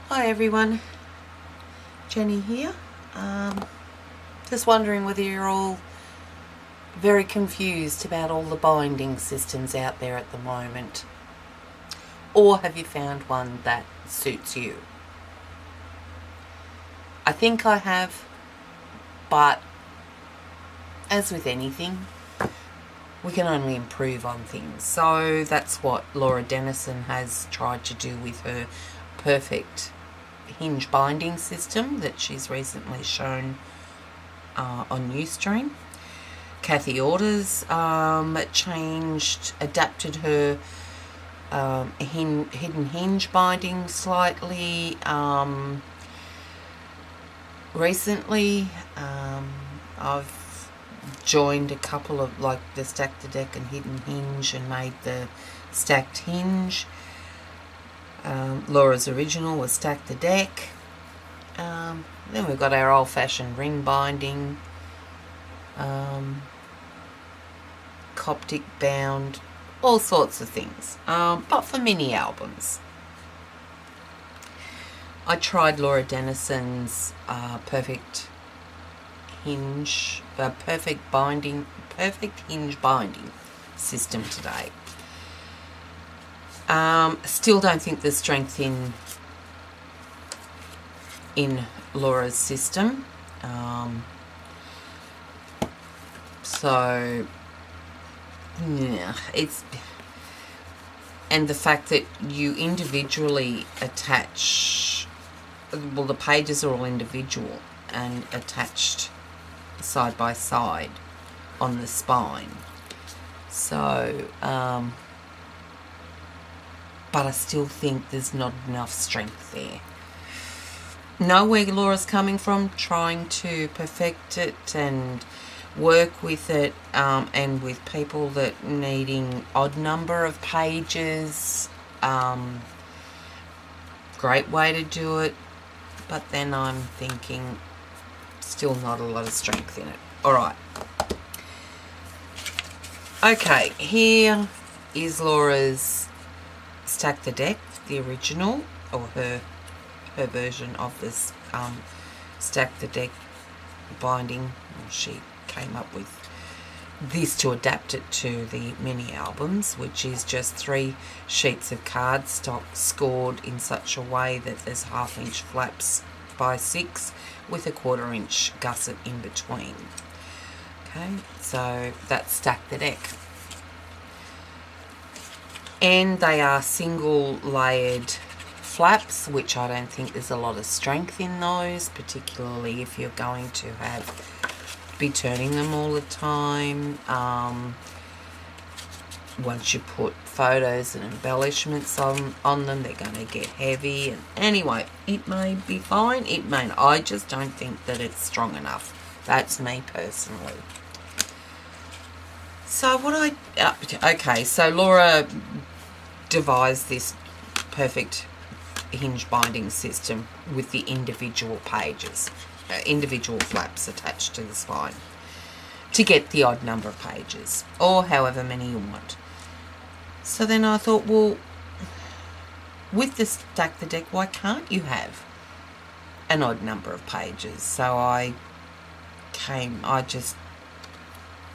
Hi everyone, Jenny here. Just wondering whether you're all very confused about all the binding systems out there at the moment, or have you found one that suits you? I think I have, but as with anything, we can only improve on things. So that's what Laura Dennison has tried to do with her perfect hinge binding system that she's recently shown on Ustream. Kathy Orders adapted her hidden hinge binding slightly. Recently, I've joined a couple of, like, the Stack the Deck and Hidden Hinge, and made the stacked hinge. Laura's original was Stack the Deck. Then we've got our old-fashioned ring binding, Coptic bound, all sorts of things, but for mini albums. I tried Laura Dennison's perfect hinge binding system today. Still don't think there's strength in Laura's system. So yeah, and the fact that you individually attach, well, the pages are all individual and attached side by side on the spine. So but I still think there's not enough strength there. Know where Laura's coming from, trying to perfect it and work with it, and with people that needing odd number of pages. Great way to do it, but then I'm thinking still not a lot of strength in it. Alright. Okay, here is Laura's Stack the Deck, the original, or her version of this Stack the Deck binding. She came up with this to adapt it to the mini albums, which is just 3 sheets of cardstock scored in such a way that there's 1/2 inch flaps by 6 with a 1/4 inch gusset in between. Okay, so that's Stack the Deck. And they are single layered flaps, which I don't think there's a lot of strength in those, particularly if you're going to be turning them all the time. Once you put photos and embellishments on them, they're going to get heavy. And anyway, it may be fine, it may not. I just don't think that it's strong enough. That's me personally. So okay, so Laura devised this perfect hinge binding system with the individual pages, individual flaps attached to the spine to get the odd number of pages, or however many you want. So then I thought, well, with the Stack the Deck, why can't you have an odd number of pages? So I just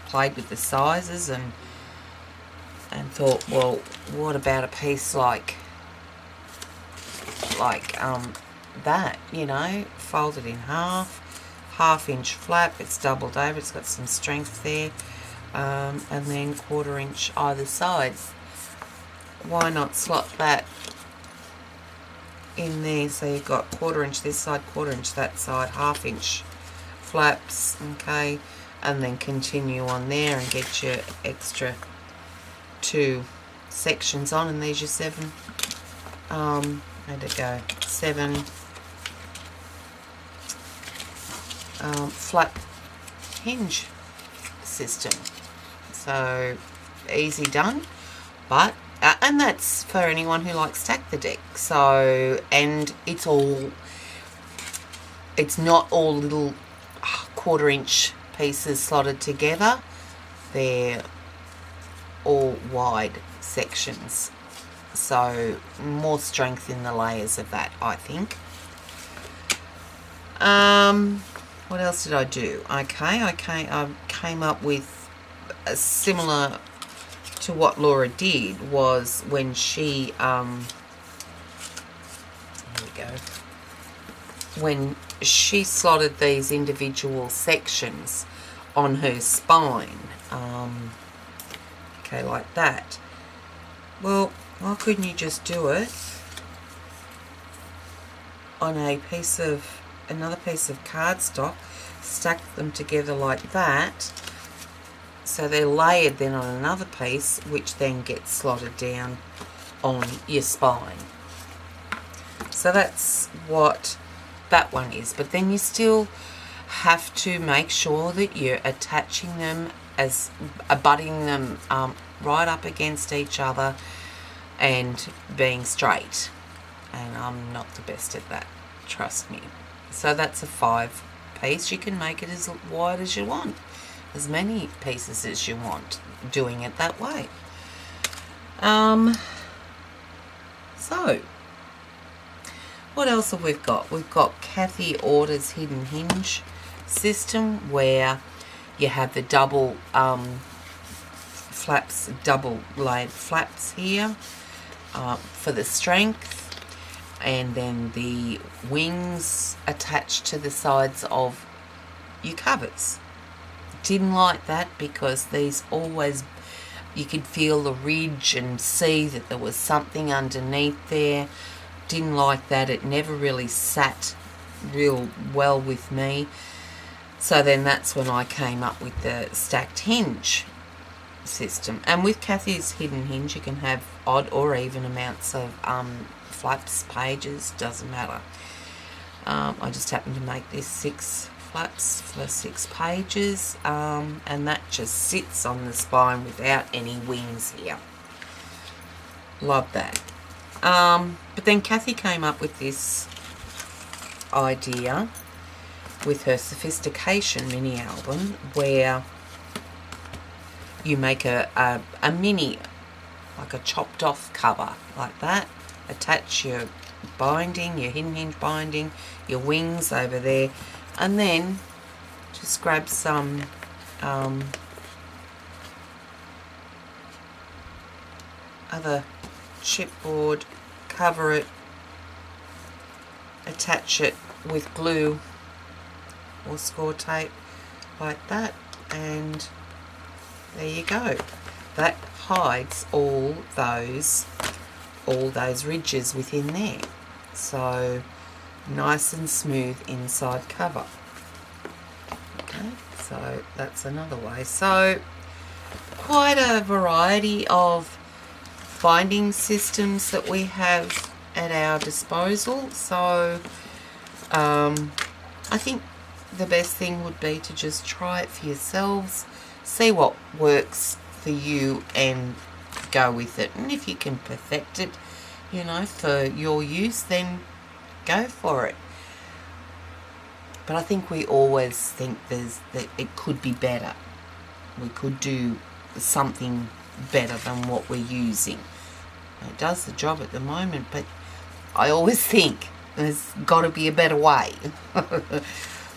played with the sizes and thought, well, what about a piece like that, you know, folded in half, 1/2 inch flap, it's doubled over, it's got some strength there, and then 1/4 inch either side. Why not slot that in there? So you've got 1/4 inch this side, 1/4 inch that side, 1/2 inch flaps, okay, and then continue on there and get your extra 2 sections on, and there's your 7 7 flat hinge system. So easy done, but and that's for anyone who likes Stack the Deck. So, and it's not all little 1/4 inch pieces slotted together. They're all wide sections, so more strength in the layers of that, I think. What else did I do? Okay, I came up with a similar to what Laura did, was when she, here we go, when she slotted these individual sections on her spine, okay, like that. Well, why couldn't you just do it on a piece of, another piece of cardstock, stack them together like that, so they're layered then on another piece, which then gets slotted down on your spine. So that's what that one is. But then you still have to make sure that you're attaching them, as butting them right up against each other and being straight. And I'm not the best at that, trust me. So that's a 5 piece. You can make it as wide as you want, as many pieces as you want, doing it that way. So what else have we got? We've got Kathy Order's Hidden Hinge system, where you have the double flaps, double layered flaps here for the strength, and then the wings attached to the sides of your covers. Didn't like that because these always, you could feel the ridge and see that there was something underneath there. Didn't like that. It never really sat real well with me. So then that's when I came up with the stacked hinge system. And with Kathy's Hidden Hinge, you can have odd or even amounts of flaps, pages, doesn't matter. I just happened to make this 6 flaps for 6 pages, and that just sits on the spine without any wings here. Love that. But then Kathy came up with this idea with her Sophistication mini album, where you make a mini, like a chopped off cover like that, attach your binding, your hidden hinge binding, your wings over there, and then just grab some other chipboard, cover it, attach it with glue or score tape like that, and there you go. That hides all those ridges within there. So nice and smooth inside cover. Okay, so that's another way. So quite a variety of binding systems that we have at our disposal. So I think the best thing would be to just try it for yourselves, see what works for you and go with it. And if you can perfect it, you know, for your use, then go for it. But I think we always think that it could be better. We could do something better than what we're using. It does the job at the moment, but I always think there's got to be a better way.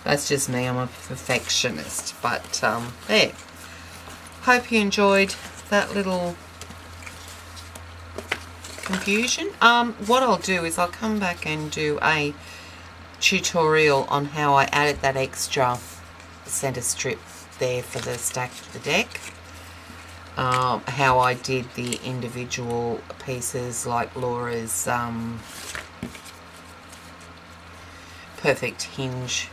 That's just me. I'm a perfectionist. But there. Hope you enjoyed that little confusion. What I'll do is I'll come back and do a tutorial on how I added that extra center strip there for the stack of the deck. How I did the individual pieces, like Laura's perfect hinge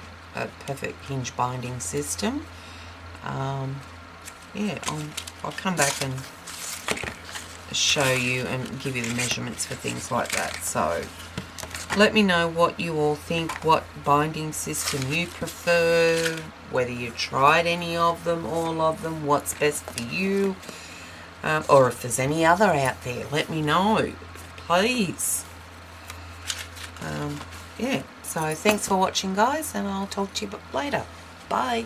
binding system. Yeah, I'll come back and show you and give you the measurements for things like that. So let me know what you all think, what binding system you prefer, whether you tried any of them, all of them, what's best for you, or if there's any other out there, let me know, please. Yeah, so thanks for watching, guys, and I'll talk to you later. Bye.